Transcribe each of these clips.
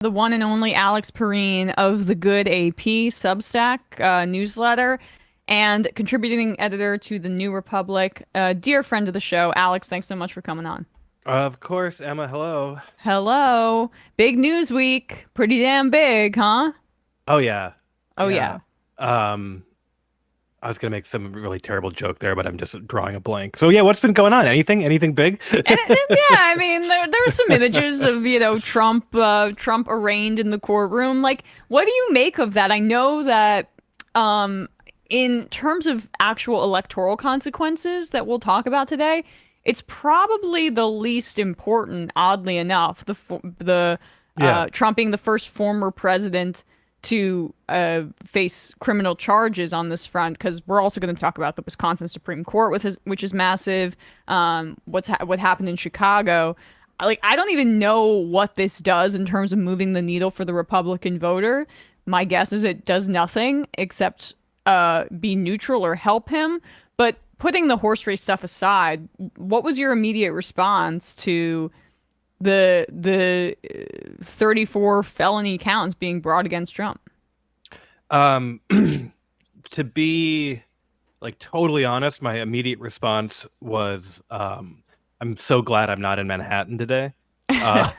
The one and only Alex Pareene of the Good AP Substack newsletter and contributing editor to the New Republic. Dear friend of the show, Alex, thanks so much for coming on. Of course, Emma. Hello. Hello. Big news week. Pretty damn big, huh? Oh yeah, Oh, yeah. yeah. Um, I was gonna make some really terrible joke there, but I'm just drawing a blank. So yeah, what's been going on? Anything big? Yeah, I mean, there were some images of, Trump arraigned in the courtroom. Like, what do you make of that? I know that, um, in terms of actual electoral consequences that we'll talk about today, it's probably the least important, oddly enough. Yeah. Trump being the first former president to face criminal charges on this front, because we're also going to talk about the Wisconsin Supreme Court, which is massive. What happened in Chicago. I don't even know what this does in terms of moving the needle for the Republican voter. My guess is it does nothing except be neutral or help him. But putting the horse race stuff aside, what was your immediate response to the 34 felony counts being brought against Trump? Um, to be like totally honest, my immediate response was, I'm so glad I'm not in Manhattan today. Uh,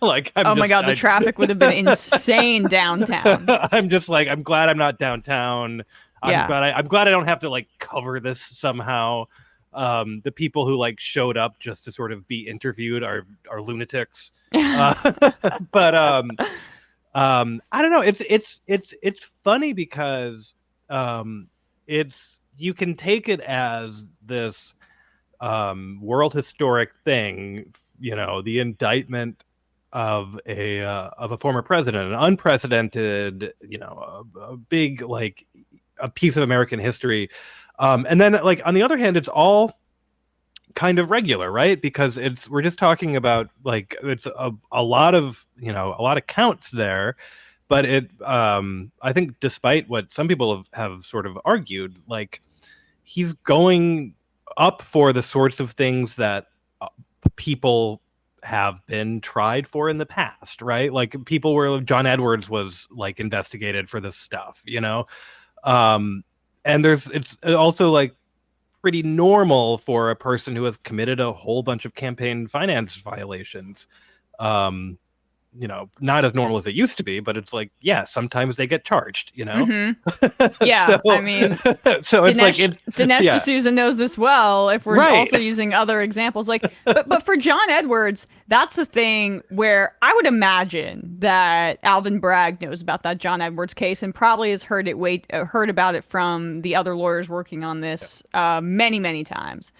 like Oh my God, the traffic would have been insane downtown. I'm just like I'm glad I'm not downtown. Yeah. I'm glad I don't have to like cover this somehow. The people who like showed up just to sort of be interviewed are lunatics. But I don't know. It's funny because it's you can take it as this world historic thing. You know, the indictment of a former president, an unprecedented, a big like a piece of American history. And then like on the other hand, it's all kind of regular, right? Because we're just talking about like it's a lot of a lot of counts there, but I think despite what some people have sort of argued, like he's going up for the sorts of things that people have been tried for in the past, right? Like people were John Edwards was like investigated for this stuff. Um, and it's also like pretty normal for a person who has committed a whole bunch of campaign finance violations. Um, not as normal as it used to be, but it's like, yeah, sometimes they get charged. Mm-hmm. Yeah, so, I mean, so it's like, Dinesh yeah, D'Souza knows this well. If we're right. also using other examples, but for John Edwards, that's the thing where I would imagine that Alvin Bragg knows about that John Edwards case and probably has heard about it from the other lawyers working on this many, many times.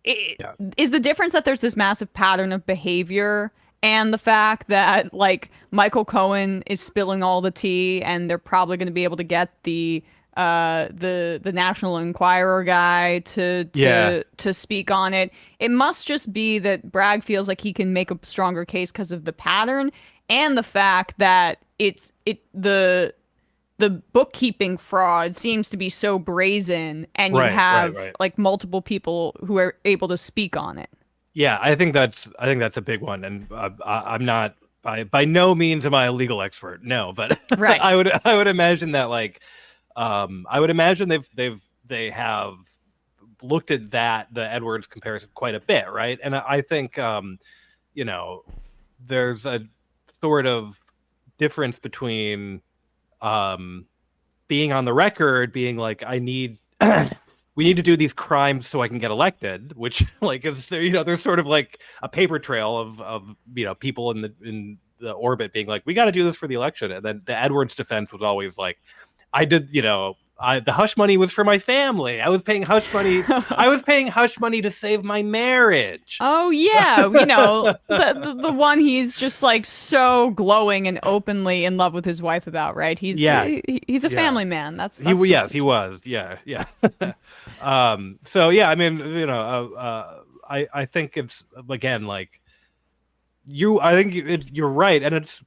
Yeah. Is the difference that there's this massive pattern of behavior and the fact that like Michael Cohen is spilling all the tea and they're probably going to be able to get the National Enquirer guy to Yeah. to speak on it. It must just be that Bragg feels like he can make a stronger case because of the pattern and the fact that the bookkeeping fraud seems to be so brazen and you Right, right, have right. like multiple people who are able to speak on it. Yeah, I think that's a big one, and I'm not by no means am I a legal expert. No, but Right. I would imagine that like I would imagine they have looked at the Edwards comparison quite a bit, right? And I think you know there's a sort of difference between um, being on the record, being like, I need, we need to do these crimes so I can get elected, which like is there's sort of like a paper trail of people in the orbit being like, we got to do this for the election, and then the Edwards defense was always like, I did, the hush money was for my family. I was paying hush money. I was paying hush money to save my marriage. Oh yeah, the one he's just like so glowing and openly in love with his wife about, right? Yeah, He's a yeah. family man. Yes, he was. Yeah, yeah. So yeah, I mean, I think it's again like I think you're right, and it's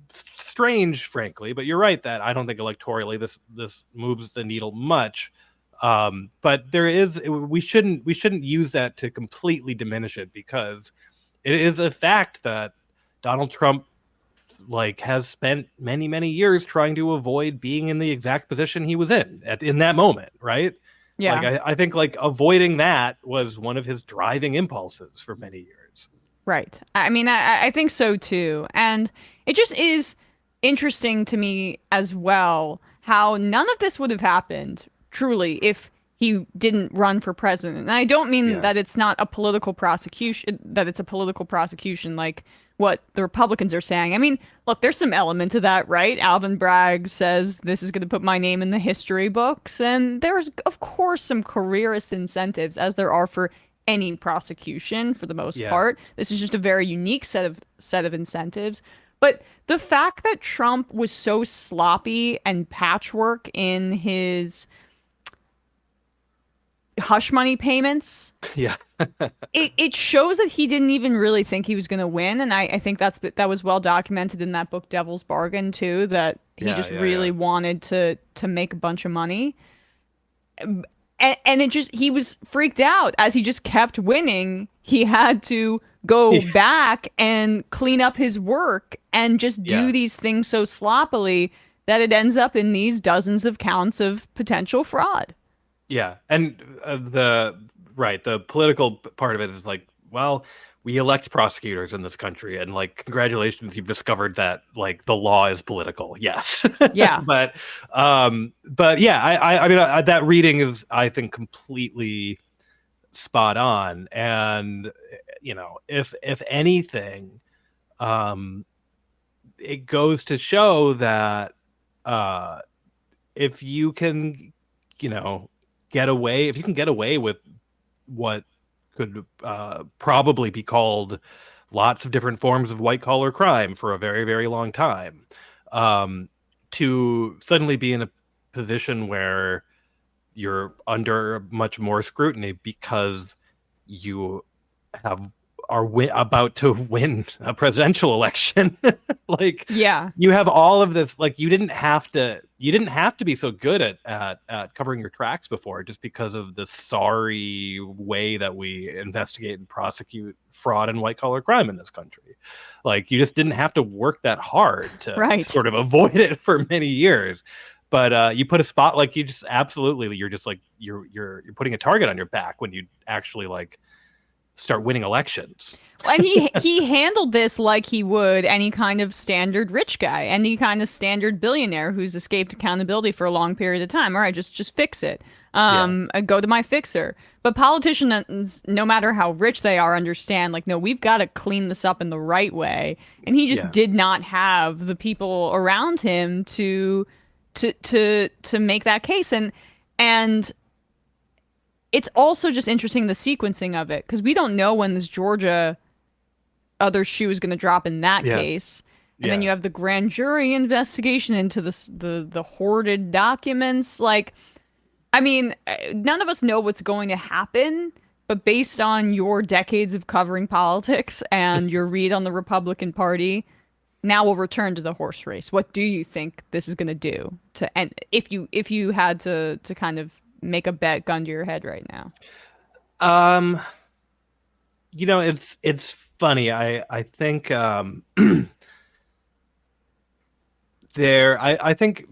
strange, frankly, but you're right that I don't think electorally this moves the needle much. But we shouldn't use that to completely diminish it, because it is a fact that Donald Trump like has spent many, many years trying to avoid being in the exact position he was in that moment, right? Yeah. Like I think like avoiding that was one of his driving impulses for many years. Right. I mean, I think so too. And it just is interesting to me as well how none of this would have happened truly if he didn't run for president. And I don't mean Yeah. that it's not a political prosecution, that it's a political prosecution like what the Republicans are saying. I mean, look, there's some element to that, right? Alvin Bragg says this is going to put my name in the history books. And there's, of course, some careerist incentives, as there are for any prosecution for the most Yeah. part. This is just a very unique set of incentives. But the fact that Trump was so sloppy and patchwork in his hush money payments, Yeah. it shows that he didn't even really think he was going to win. And I think that was well documented in that book Devil's Bargain too, that he Yeah, just yeah, really yeah. wanted to make a bunch of money. And it just, he was freaked out as he just kept winning. He had to go Yeah. back and clean up his work and just do Yeah. these things so sloppily that it ends up in these dozens of counts of potential fraud. Yeah. And the political part of it is like, well, we elect prosecutors in this country, and like, congratulations, you've discovered that like the law is political. Yes. Yeah. But yeah, I mean, that reading is, I think, completely spot on. And if anything, it goes to show that if you can, if you can get away with what could probably be called lots of different forms of white collar crime for a very, very long time, to suddenly be in a position where you're under much more scrutiny because you about to win a presidential election. Like, Yeah. you have all of this, like, you didn't have to be so good at covering your tracks before, just because of the sorry way that we investigate and prosecute fraud and white collar crime in this country. Like, you just didn't have to work that hard to Right. sort of avoid it for many years. But you put a spot, like, you're just like, you're putting a target on your back when you actually like start winning elections. And he handled this like he would any kind of standard rich guy, any kind of standard billionaire who's escaped accountability for a long period of time. All right, just fix it. Go to my fixer. But politicians, no matter how rich they are, understand, like, no, we've got to clean this up in the right way. And he just did not have the people around him to make that case. And it's also just interesting the sequencing of it, because we don't know when this Georgia other shoe is going to drop in that case. And then you have the grand jury investigation into the hoarded documents. Like, I mean, none of us know what's going to happen, but based on your decades of covering politics and your read on the Republican Party, now we'll return to the horse race. What do you think this is going to do to end, if you had to kind of make a bet, gun to your head right now? It's funny. I think I think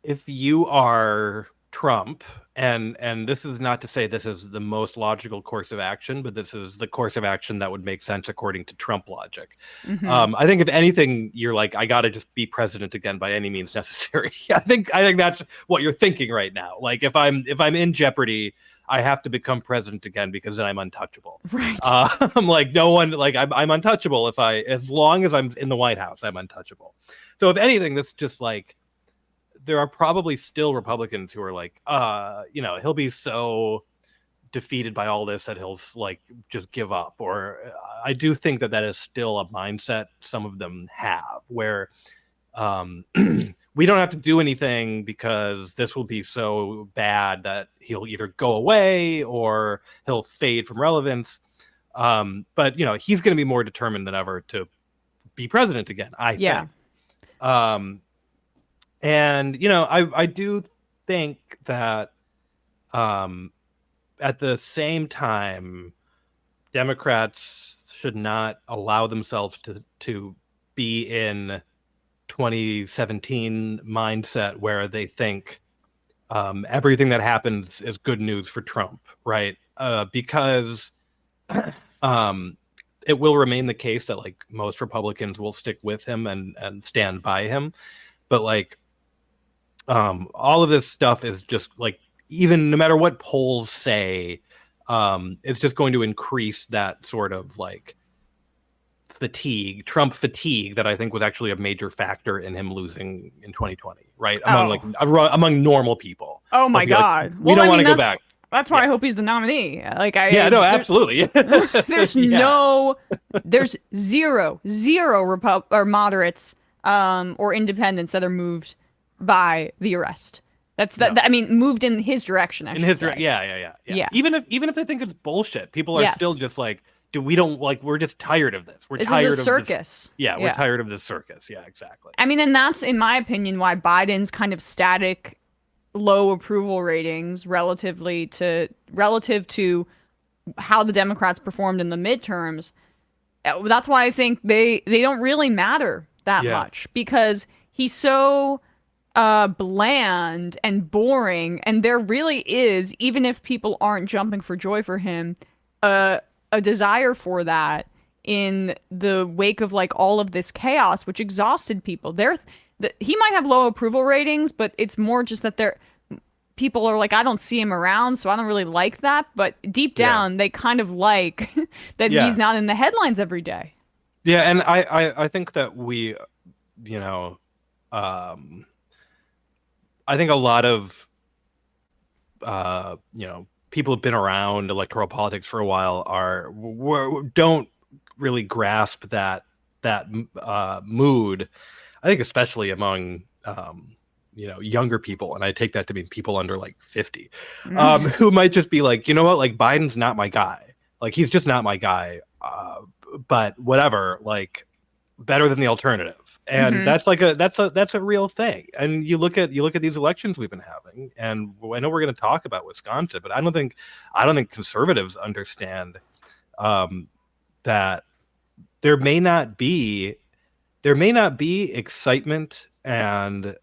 if you are Trump, and this is not to say this is the most logical course of action, but this is the course of action that would make sense according to Trump logic. Mm-hmm. I think if anything, you're like, I got to just be president again by any means necessary. I think that's what you're thinking right now. Like, if I'm in jeopardy, I have to become president again, because then I'm untouchable. Right. I'm like, no one, like, I'm untouchable. As long as I'm in the White House, I'm untouchable. So if anything, that's just like, there are probably still Republicans who are like, he'll be so defeated by all this that he'll like just give up. Or I do think that is still a mindset some of them have, where we don't have to do anything because this will be so bad that he'll either go away or he'll fade from relevance. But he's going to be more determined than ever to be president again, I think. And I do think that at the same time, Democrats should not allow themselves to be in 2017 mindset where they think everything that happens is good news for Trump, right? Because it will remain the case that like most Republicans will stick with him and stand by him, but like all of this stuff is just like, even no matter what polls say, it's just going to increase that sort of like Trump fatigue that I think was actually a major factor in him losing in 2020, right? Among normal people. Oh my God. Like, we don't want to go back. That's why I hope he's the nominee. Absolutely. There's zero or moderates or independents that are moved by the arrest. I mean, moved in his direction. Yeah. Even if they think it's bullshit, people are still just like, we're just tired of this. We're tired of this circus. We're tired of this circus. Yeah, exactly. I mean, and that's, in my opinion, why Biden's kind of static, low approval ratings relative to how the Democrats performed in the midterms. That's why I think they don't really matter that much, because he's so bland and boring, and there really is, even if people aren't jumping for joy for him, a desire for that in the wake of like all of this chaos, which exhausted people. He might have low approval ratings, but it's more just that people are like, I don't see him around, so I don't really like that. But deep down, they kind of like that he's not in the headlines every day. Yeah, and I think that we, I think a lot of, people who've been around electoral politics for a while don't really grasp that mood. I think especially among younger people, and I take that to mean people under like 50, who might just be like, you know what, like Biden's not my guy. Like he's just not my guy. But whatever, like better than the alternative. And that's a real thing. And you look at these elections we've been having, and I know we're going to talk about Wisconsin, but I don't think conservatives understand that there may not be excitement, and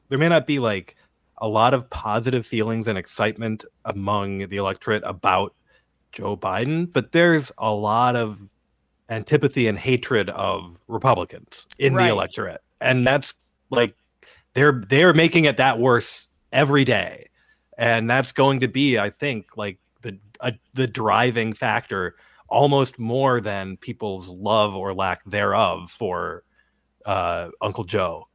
there may not be like a lot of positive feelings and excitement among the electorate about Joe Biden, but there's a lot of antipathy and hatred of Republicans in the electorate, and that's like they're making it that worse every day, and that's going to be, I think, like the driving factor, almost more than people's love or lack thereof for Uncle Joe.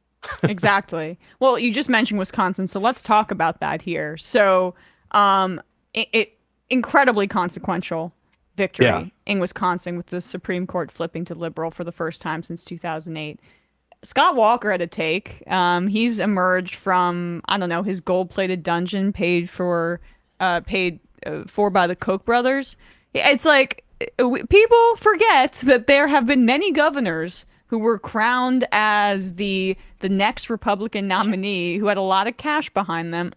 Exactly. Well, you just mentioned Wisconsin, so let's talk about that here. So, it incredibly consequential victory in Wisconsin, with the Supreme Court flipping to liberal for the first time since 2008. Scott Walker had a take. He's emerged from, I don't know, his gold-plated dungeon paid for by the Koch brothers. It's like people forget that there have been many governors who were crowned as the next Republican nominee who had a lot of cash behind them.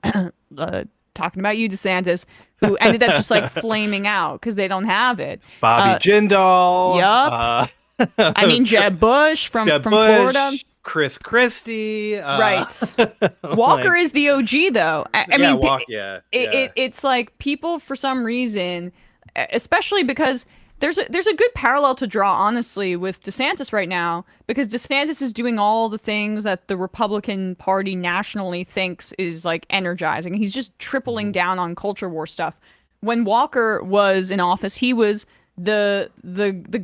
Talking about you, DeSantis, who ended up just like flaming out because they don't have it. Bobby Jindal. Yep. I mean, Jeb Bush from Florida. Chris Christie. Right. Walker is the OG, though. It's like people, for some reason, especially because there's a good parallel to draw, honestly, with DeSantis right now, because DeSantis is doing all the things that the Republican Party nationally thinks is like energizing. He's just tripling down on culture war stuff. When Walker was in office, he was the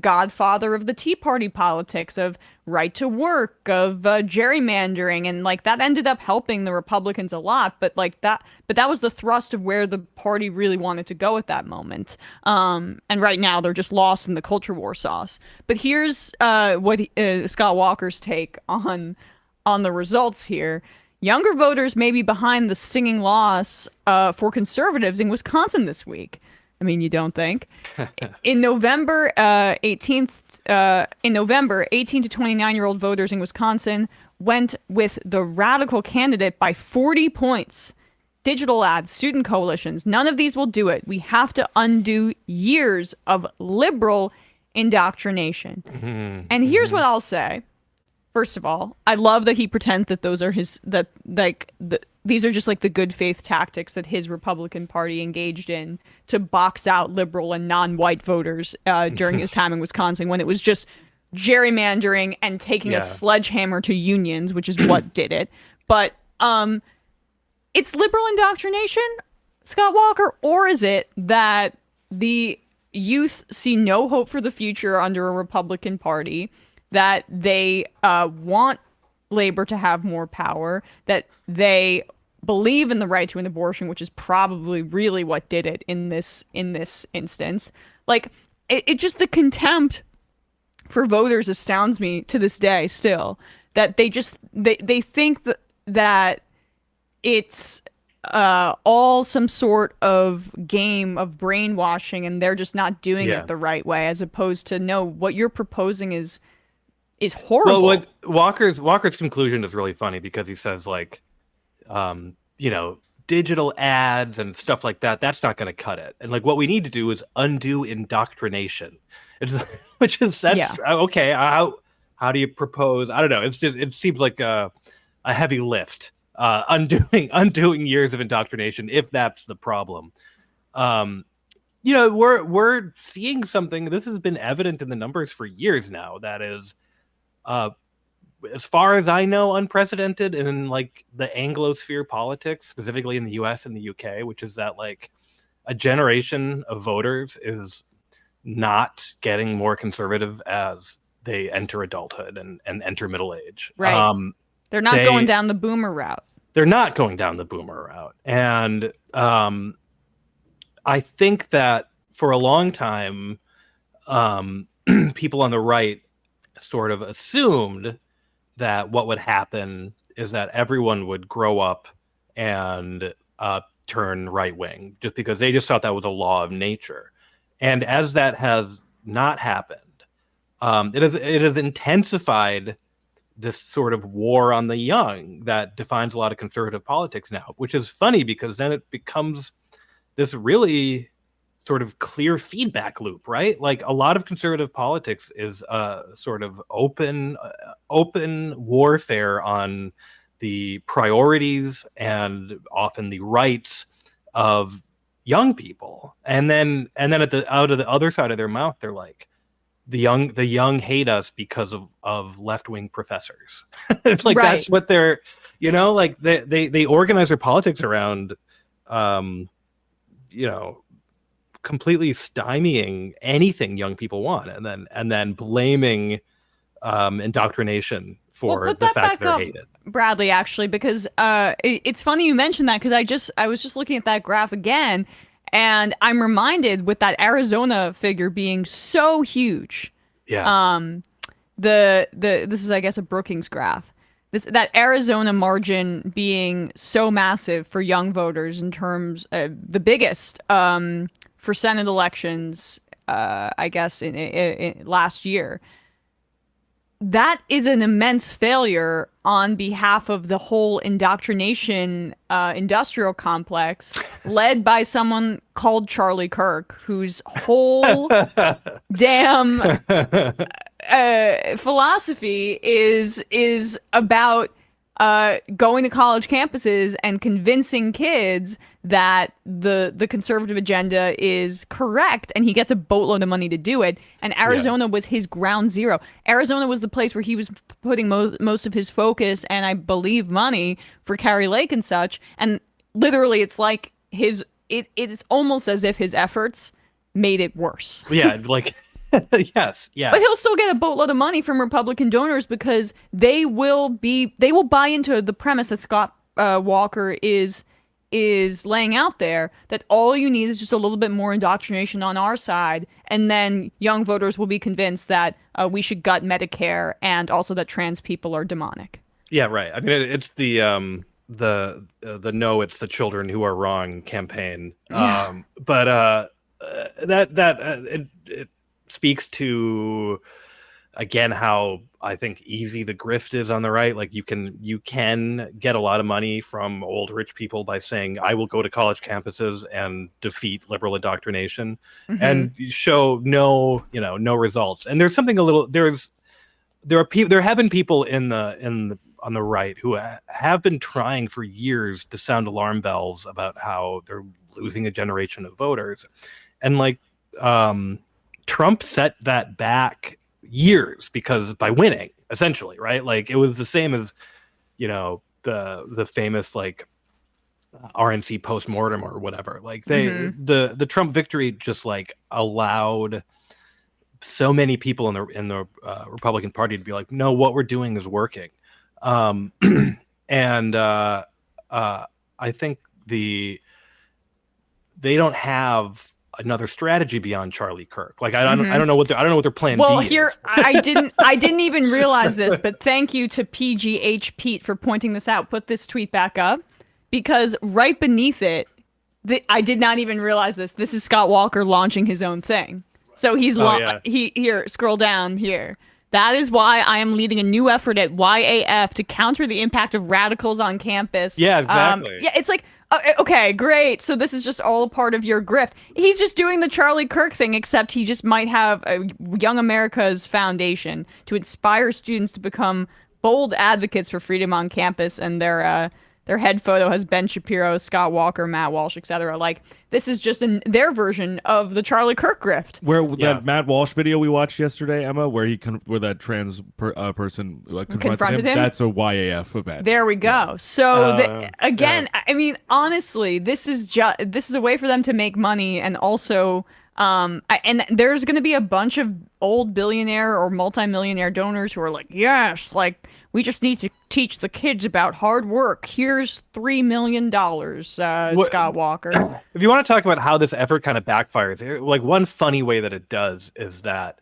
godfather of the Tea Party politics, of right to work, of gerrymandering, and like that ended up helping the Republicans a lot. But that was the thrust of where the party really wanted to go at that moment. And right now they're just lost in the culture war sauce. But here's Scott Walker's take on the results here. Younger voters may be behind the stinging loss for conservatives in Wisconsin this week. I mean, you don't think? In November 18th, 18 to 29-year-old voters in Wisconsin went with the radical candidate by 40 points. Digital ads, student coalitions, none of these will do it. We have to undo years of liberal indoctrination. Mhm, And here's mhm. what I'll say. First of all, I love that he pretends that those are these are just like the good faith tactics that his Republican Party engaged in to box out liberal and non-white voters during his time in Wisconsin, when it was just gerrymandering and taking a Yeah. sledgehammer to unions, which is what did it. But it's liberal indoctrination, Scott Walker, or is it that the youth see no hope for the future under a Republican Party, that they want labor to have more power, that they believe in the right to an abortion, which is probably really what did it in this instance. Like it just, the contempt for voters astounds me to this day still, that they think that it's all some sort of game of brainwashing, and they're just not doing Yeah. it the right way, as opposed to, no, what you're proposing is Well, horrible. what Walker's conclusion is really funny, because he says, like, you know, digital ads and stuff like that, that's not going to cut it. And like, what we need to do is undo indoctrination. It's, which is, that's Yeah. okay. How do you propose? I don't know. It's just, it seems like a heavy lift, undoing years of indoctrination, if that's the problem. You know, we're seeing something. This has been evident in the numbers for years now. That is, as far as I know, unprecedented in like the Anglosphere politics, specifically in the US and the UK, which is that like a generation of voters is not getting more conservative as they enter adulthood and enter middle age. Right. They're not going down the boomer route. They're not going down the boomer route. And I think that for a long time, people on the right sort of assumed that what would happen is that everyone would grow up and turn right wing, just because they just thought that was a law of nature. And as that has not happened, it has intensified this sort of war on the young that defines a lot of conservative politics now, which is funny, because then it becomes this really sort of clear feedback loop, right? Like, a lot of conservative politics is a sort of open warfare on the priorities and often the rights of young people. And then at the out of the other side of their mouth, they're like, the young hate us because of left-wing professors. Like, right. That's what they're, you know, like they organize their politics around, you know, completely stymieing anything young people want, and then blaming indoctrination for the fact that they're hated. Bradley, actually, because it's funny you mentioned that, because I was just looking at that graph again, and I'm reminded, with that Arizona figure being so huge. Yeah. This is, I guess, a Brookings graph. That Arizona margin being so massive for young voters, in terms the biggest for Senate elections, I guess in last year. That is an immense failure on behalf of the whole indoctrination industrial complex, led by someone called Charlie Kirk, whose whole damn philosophy is about going to college campuses and convincing kids that the conservative agenda is correct, and he gets a boatload of money to do it. And Arizona was his ground zero. Arizona was the place where he was putting most of his focus and, I believe, money for Carrie Lake and such. And literally, it's like it is almost as if his efforts made it worse. Yeah, like yes, yeah. But he'll still get a boatload of money from Republican donors, because they will buy into the premise that Scott Walker is laying out there, that all you need is just a little bit more indoctrination on our side, and then young voters will be convinced that we should gut Medicare, and also that trans people are demonic. Yeah, right. I mean, it's the no, it's the children who are wrong campaign. Yeah. But it speaks to, again, how I think easy the grift is on the right. Like you can get a lot of money from old rich people by saying, I will go to college campuses and defeat liberal indoctrination and show no results. And there's something there have been people on the right who have been trying for years to sound alarm bells about how they're losing a generation of voters. And like Trump set that back years because by winning, essentially, right? Like it was the same as, the famous like RNC postmortem or whatever. Like the Trump victory just like allowed so many people in the Republican Party to be like, no, what we're doing is working. And I think they don't have another strategy beyond Charlie Kirk. Like I don't know what their plan well, B here is. I didn't even realize this, but thank you to PGH Pete for pointing this out. Put this tweet back up because right beneath it, I did not even realize this. This is Scott Walker launching his own thing. So he's here. Scroll down here. That is why I am leading a new effort at YAF to counter the impact of radicals on campus. Yeah, exactly. It's like, okay, great. So this is just all a part of your grift. He's just doing the Charlie Kirk thing, except he just might have a Young America's Foundation to inspire students to become bold advocates for freedom on campus, and their head photo has Ben Shapiro, Scott Walker, Matt Walsh, etc. Like this is just their version of the Charlie Kirk grift. Where that Matt Walsh video we watched yesterday, Emma, where that trans person confronted him, that's a YAF event. There we go. Yeah. So again, I mean, honestly, this is a way for them to make money, and also. And there's going to be a bunch of old billionaire or multimillionaire donors who are like, yes, like we just need to teach the kids about hard work. Here's $3 million, Scott Walker. If you want to talk about how this effort kind of backfires, like one funny way that it does is that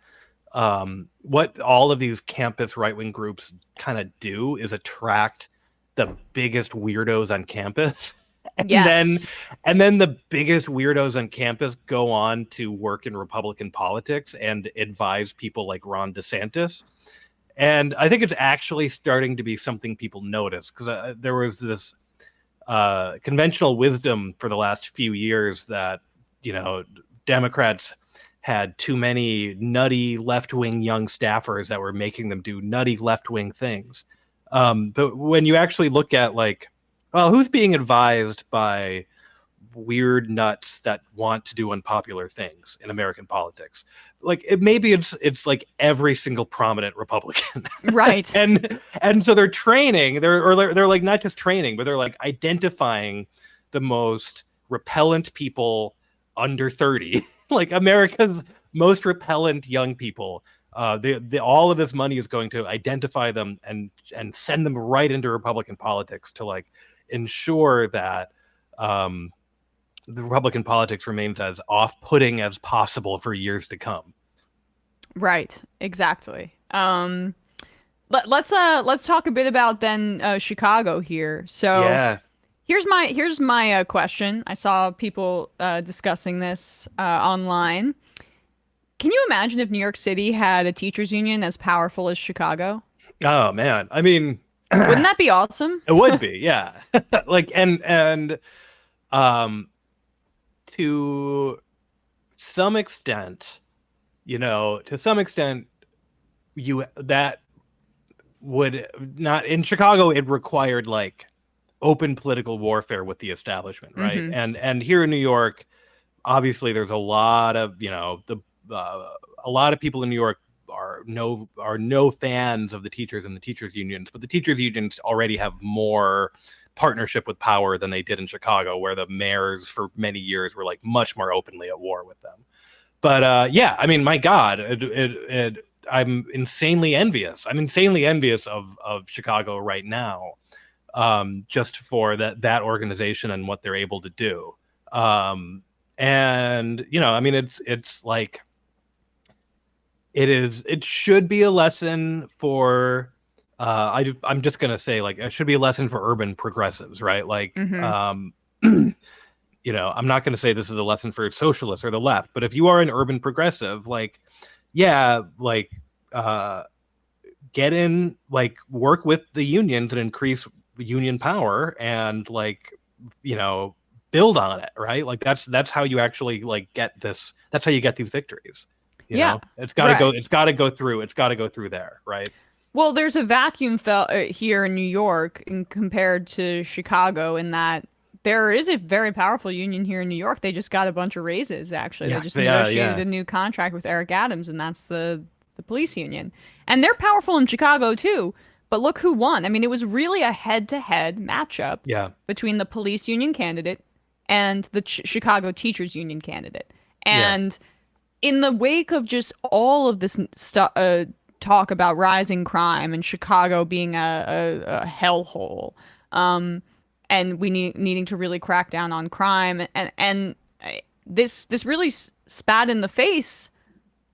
what all of these campus right-wing groups kind of do is attract the biggest weirdos on campus. And then the biggest weirdos on campus go on to work in Republican politics and advise people like Ron DeSantis. And I think it's actually starting to be something people notice because there was this conventional wisdom for the last few years that, Democrats had too many nutty left-wing young staffers that were making them do nutty left-wing things. But when you actually look at like, well, who's being advised by weird nuts that want to do unpopular things in American politics? Like it's like every single prominent Republican, right? and so they're training. They're like not just training, but they're like identifying the most repellent people under 30, like America's most repellent young people. All of this money is going to identify them and send them right into Republican politics to like ensure that the Republican politics remains as off-putting as possible for years to come. Right, exactly. Let's talk a bit about then Chicago here. So yeah. Here's my question. I saw people discussing this online. Can you imagine if New York City had a teachers union as powerful as Chicago? Oh man, I mean, wouldn't that be awesome? It would be, yeah. Like and to some extent, that would not in Chicago. It required like open political warfare with the establishment, right? And here in New York, obviously, there's a lot of a lot of people in New York are no fans of the teachers and the teachers unions, but the teachers unions already have more partnership with power than they did in Chicago, where the mayors for many years were like much more openly at war with them. But yeah, I mean, my God, I'm insanely envious. I'm insanely envious of Chicago right now, just for that organization and what they're able to do. And I mean, it's like it should be a lesson for I'm just gonna say like it should be a lesson for urban progressives, right? Like I'm not gonna say this is a lesson for socialists or the left, but if you are an urban progressive, like get in, like work with the unions and increase union power and like, you know, build on it, right? Like that's how you actually like get this. That's how you get these victories. You know, it's got to go. It's got to go through. It's got to go through there, right? Well, there's a vacuum here in New York compared to Chicago in that there is a very powerful union here in New York. They just got a bunch of raises, actually. They just negotiated a new contract with Eric Adams, and that's the police union. And they're powerful in Chicago, too. But look who won. I mean, it was really a head-to-head matchup between the police union candidate and the Chicago teachers union candidate. And in the wake of just all of this stuff, talk about rising crime and Chicago being a hellhole, and we needing to really crack down on crime, and this really spat in the face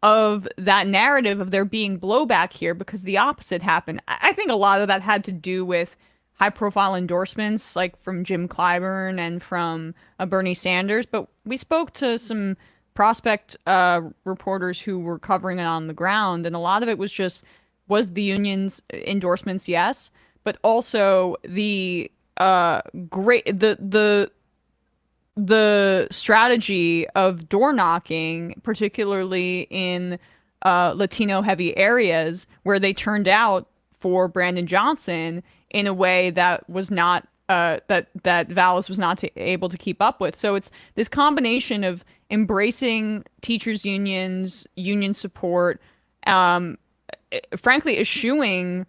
of that narrative of there being blowback here, because the opposite happened. I think a lot of that had to do with high-profile endorsements, like from Jim Clyburn and from Bernie Sanders. But we spoke to some prospect reporters who were covering it on the ground, and a lot of it was the union's endorsements, yes, but also the the strategy of door knocking, particularly in Latino heavy areas, where they turned out for Brandon Johnson in a way that was not that Vallis was not able to keep up with. So it's this combination of embracing teachers unions, union support, frankly eschewing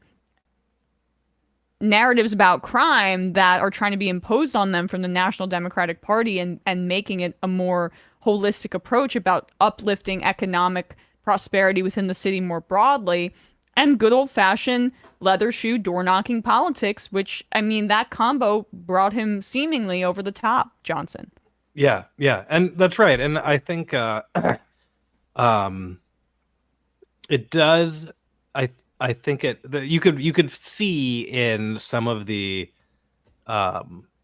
narratives about crime that are trying to be imposed on them from the National Democratic Party, and making it a more holistic approach about uplifting economic prosperity within the city more broadly, and good old-fashioned leather shoe door-knocking politics, which, I mean, that combo brought him seemingly over the top, Johnson. Yeah, and that's right. And I think it does. I think you could see in some of the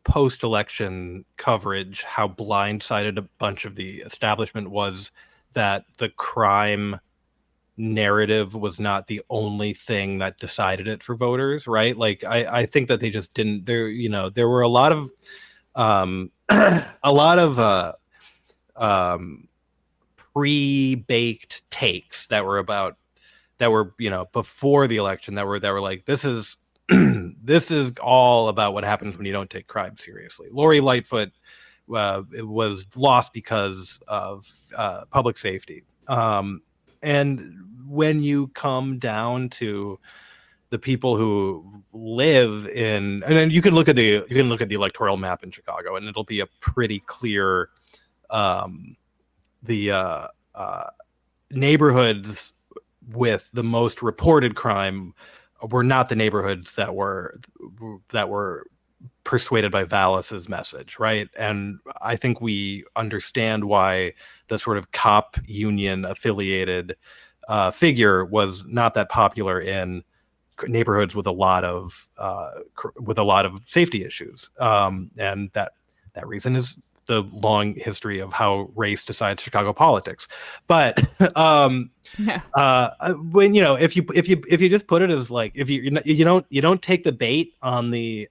post-election coverage how blindsided a bunch of the establishment was, that the crime narrative was not the only thing that decided it for voters, right? Like I think that they just didn't. There were a lot of pre-baked takes that were before the election that were like, this is this is all about what happens when you don't take crime seriously. Lori Lightfoot it was lost because of public safety, and when you come down to the people who live in, and then you can look at the electoral map in Chicago, and it'll be a pretty clear the neighborhoods with the most reported crime were not the neighborhoods that were persuaded by Vallis's message, right? And I think we understand why the sort of cop union affiliated figure was not that popular in neighborhoods with a lot of safety issues, and that reason is the long history of how race decides Chicago politics. But when if you just put it as like, if you don't take the bait on the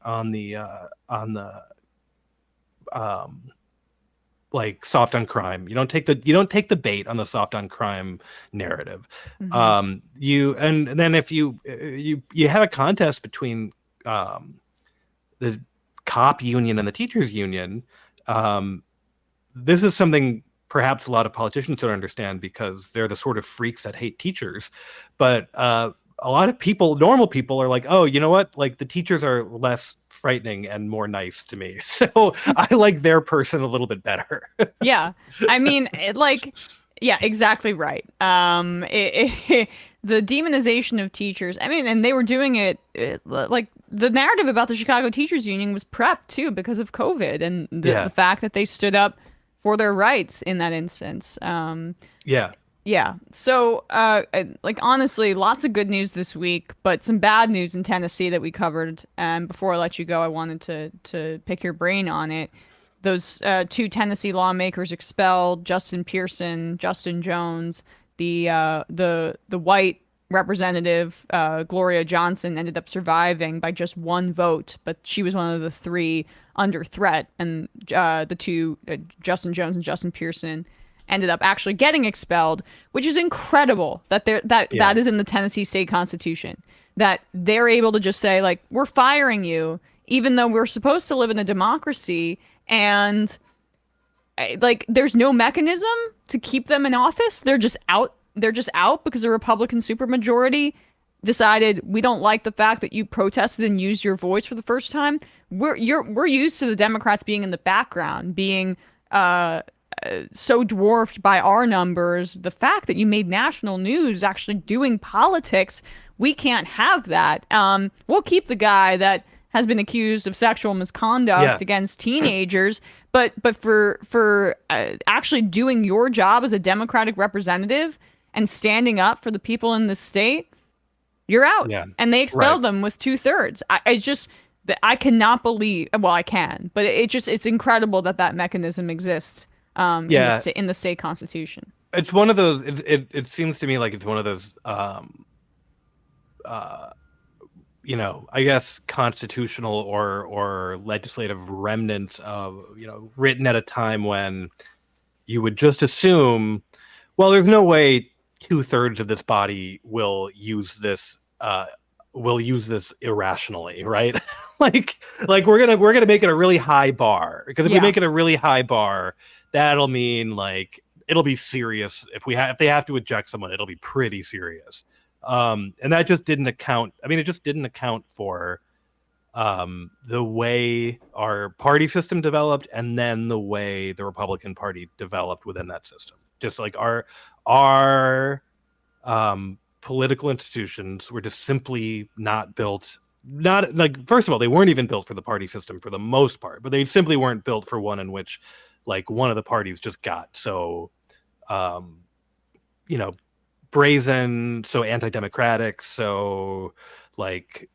like soft on crime, you don't take the bait on the soft on crime narrative. Mm-hmm. And then if you have a contest between the cop union and the teachers union, this is something perhaps a lot of politicians don't understand, because they're the sort of freaks that hate teachers. But a lot of people, normal people, are like, oh, you know what? Like, the teachers are less frightening and more nice to me, so I like their person a little bit better. Yeah, I mean, yeah, exactly right. The demonization of teachers, I mean, and they were doing it like, the narrative about the Chicago Teachers Union was prepped too because of COVID, and the fact that they stood up for their rights in that instance. Yeah. So, like, honestly, lots of good news this week, but some bad news in Tennessee that we covered. And before I let you go, I wanted to pick your brain on it. Those two Tennessee lawmakers expelled: Justin Pearson, Justin Jones, the white Representative Gloria Johnson ended up surviving by just one vote, but she was one of the three under threat, and the two, Justin Jones and Justin Pearson, ended up actually getting expelled, which is incredible that is in the Tennessee state constitution, that they're able to just say, like, we're firing you, even though we're supposed to live in a democracy, and like there's no mechanism to keep them in office. They're just out. They're just out because the Republican supermajority decided we don't like the fact that you protested and used your voice for the first time. We're used to the Democrats being in the background, being so dwarfed by our numbers. The fact that you made national news actually doing politics, we can't have that. We'll keep the guy that has been accused of sexual misconduct against teenagers, but for actually doing your job as a Democratic representative and standing up for the people in the state, you're out. Yeah. And they expelled them with 2/3. I cannot believe. Well, I can, but it's incredible that mechanism exists. In the state constitution. It's one of those. It seems to me like it's one of those. I guess constitutional or legislative remnants of, written at a time when you would just assume, well, there's no way 2/3 of this body will use this irrationally, right? like we're gonna make it a really high bar, because if we make it a really high bar, that'll mean like it'll be serious. If they have to eject someone, it'll be pretty serious. And that just didn't account. I mean, it just didn't account for the way our party system developed, and then the way the Republican Party developed within that system. Just like our political institutions were just simply not built. Not like, first of all, they weren't even built for the party system for the most part, but they simply weren't built for one in which, like, one of the parties just got so, brazen, so anti-democratic, so like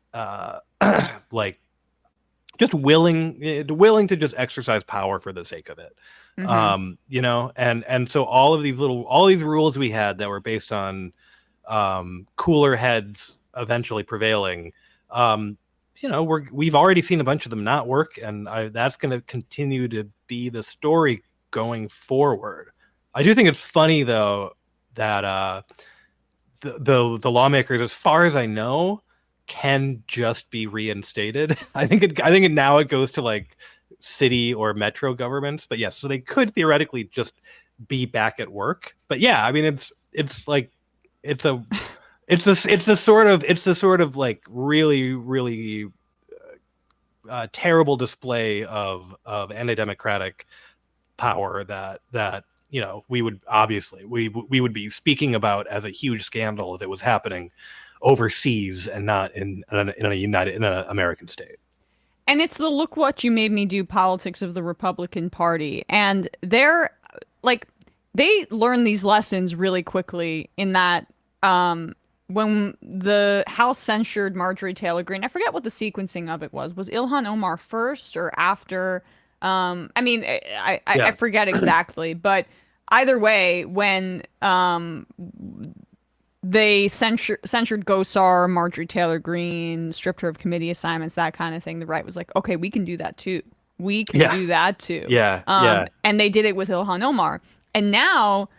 just willing to just exercise power for the sake of it. And so all these rules we had that were based on cooler heads eventually prevailing, we've already seen a bunch of them not work, and that's going to continue to be the story going forward. I do think it's funny though that the lawmakers, as far as I know, can just be reinstated. I think it now it goes to like city or metro governments, but yes, so they could theoretically just be back at work. But yeah, I mean, it's the sort of like really, really terrible display of anti-democratic power that we would be speaking about as a huge scandal if it was happening overseas and not in an American state. And it's the look what you made me do politics of the Republican Party, and they learn these lessons really quickly in that when the House censured Marjorie Taylor Greene, I forget what the sequencing of it was. Was Ilhan Omar first or after? I forget exactly, but either way, when they censured Gosar, Marjorie Taylor Greene, stripped her of committee assignments, that kind of thing, the right was like, okay, we can do that too. We can do that too. And they did it with Ilhan Omar. And now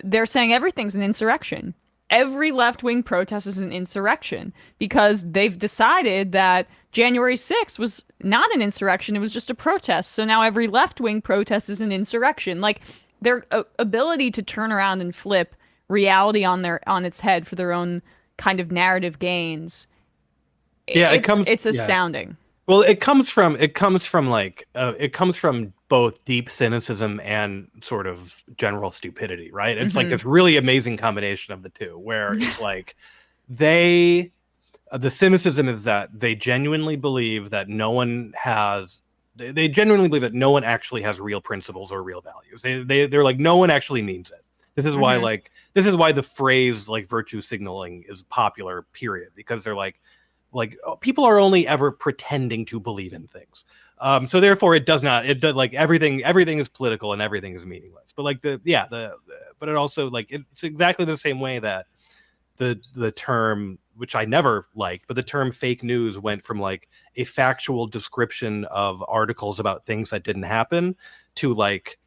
they're saying everything's an insurrection. Every left-wing protest is an insurrection because they've decided that January 6th was not an insurrection. It was just a protest. So now every left-wing protest is an insurrection. Like, their ability to turn around and flip reality on its head for their own kind of narrative gains. It's astounding. Well, it comes from both deep cynicism and sort of general stupidity, right? It's like this really amazing combination of the two, where it's like the cynicism is that they genuinely believe that no one actually has real principles or real values. They're like, no one actually means it. This is why the phrase like virtue signaling is popular, period, because they're like people are only ever pretending to believe in things. So therefore it does like everything is political and everything is meaningless. But like but it also, like, it's exactly the same way that the term, which I never liked, but the term fake news went from like a factual description of articles about things that didn't happen to like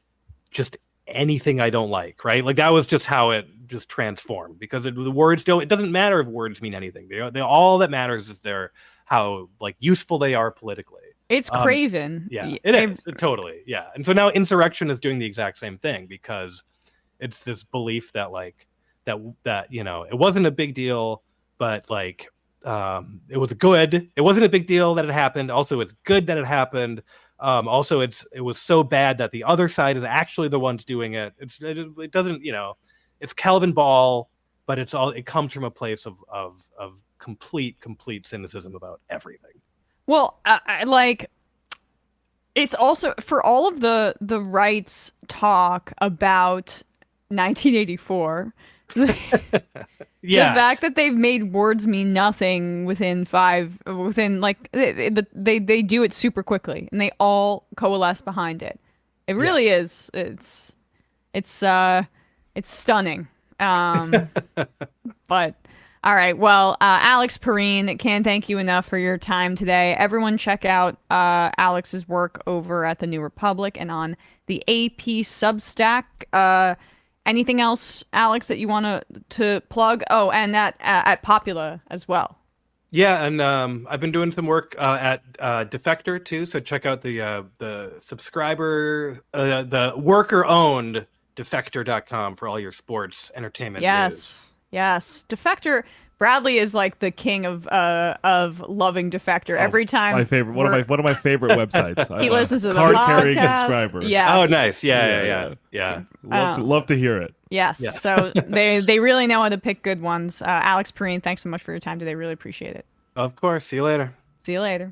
just anything I don't like, right? Like that was just how it just transformed, because the words don't, it doesn't matter if words mean anything. They all that matters is how like useful they are politically. It's craven. Yeah, it is. Totally. Yeah. And so now insurrection is doing the exact same thing, because it's this belief that like that you know, it wasn't a big deal, but like it was good. It wasn't a big deal that it happened. Also, it's good that it happened. Also, it was so bad that the other side is actually the ones doing it. It doesn't, you know, it's Calvin Ball, but it comes from a place of complete cynicism about everything. Well, like, it's also for all of the right's talk about 1984. Yeah. The fact that they've made words mean nothing within like they do it super quickly, and they all coalesce behind it. It really is. It's stunning. But all right. Well, Alex Pareene, can't thank you enough for your time today. Everyone check out Alex's work over at the New Republic and on the AP Substack. Anything else, Alex, that you want to plug? Oh, and at Popula as well. Yeah, and I've been doing some work at Defector too. So check out the subscriber, the worker-owned Defector.com for all your sports entertainment news. Yes. Defector. Bradley is like the king of loving Defector. Every time my favorite, one of my favorite websites. He listens to the card-carrying podcast. subscriber. Yes. Oh, nice. Yeah. Love to hear it. Yes. Yeah. So they really know how to pick good ones. Alex Pareene, thanks so much for your time today. Really appreciate it. Of course. See you later. See you later.